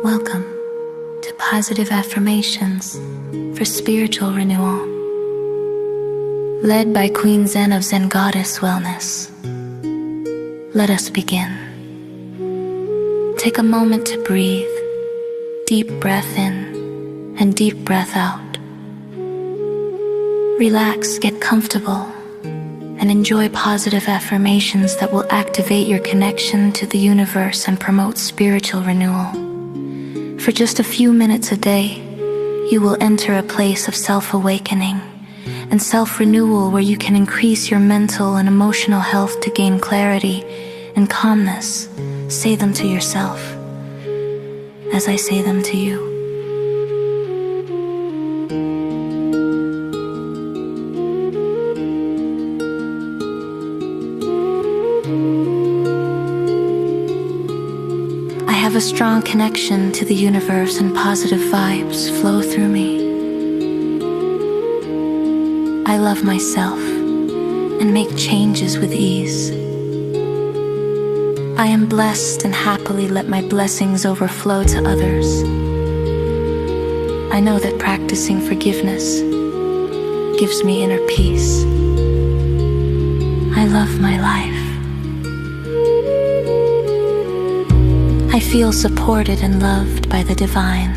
Welcome to Positive Affirmations for Spiritual Renewal, led by Queen Zen of Zengoddess Wellness. Let us begin. Take a moment to breathe, deep breath in and deep breath out. Relax, get comfortable, and enjoy positive affirmations that will activate your connection to the universe and promote spiritual renewal. For just a few minutes a day, you will enter a place of self-awakening and self-renewal where you can increase your mental and emotional health to gain clarity and calmness. Say them to yourself as I say them to you. I have a strong connection to the universe and positive vibes flow through me. I love myself and make changes with ease. I am blessed and happily let my blessings overflow to others. I know that practicing forgiveness gives me inner peace. I love my life. I feel supported and loved by the divine.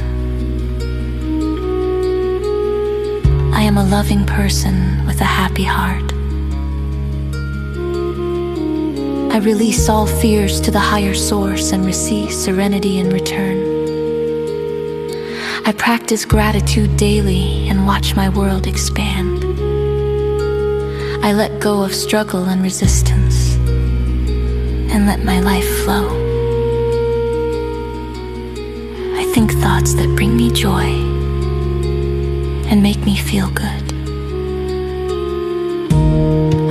I am a loving person with a happy heart. I release all fears to the higher source and receive serenity in return. I practice gratitude daily and watch my world expand. I let go of struggle and resistance and let my life flow. Think thoughts that bring me joy and make me feel good.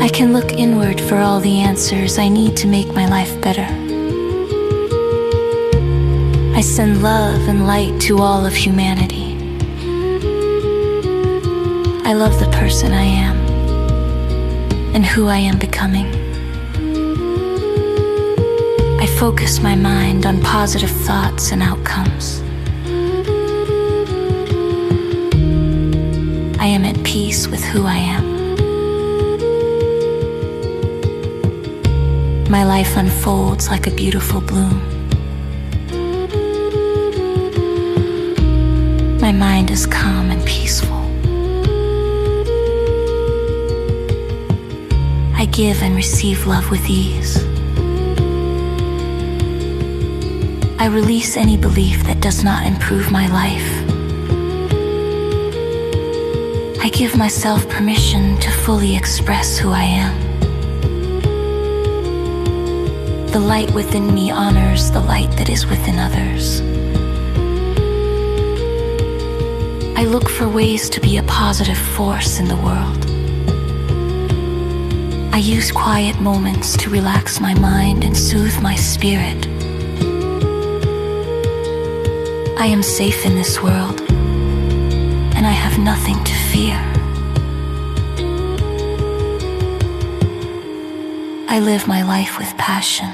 I can look inward for all the answers I need to make my life better. I send love and light to all of humanity. I love the person I am and who I am becoming. I focus my mind on positive thoughts and outcomes. I am at peace with who I am. My life unfolds like a beautiful bloom. My mind is calm and peaceful. I give and receive love with ease. I release any belief that does not improve my life. I give myself permission to fully express who I am. The light within me honors the light that is within others. I look for ways to be a positive force in the world. I use quiet moments to relax my mind and soothe my spirit. I am safe in this world, and I have nothing to fear. I live my life with passion.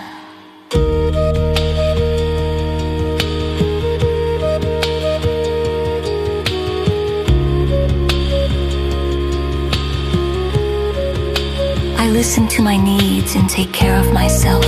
I listen to my needs and take care of myself.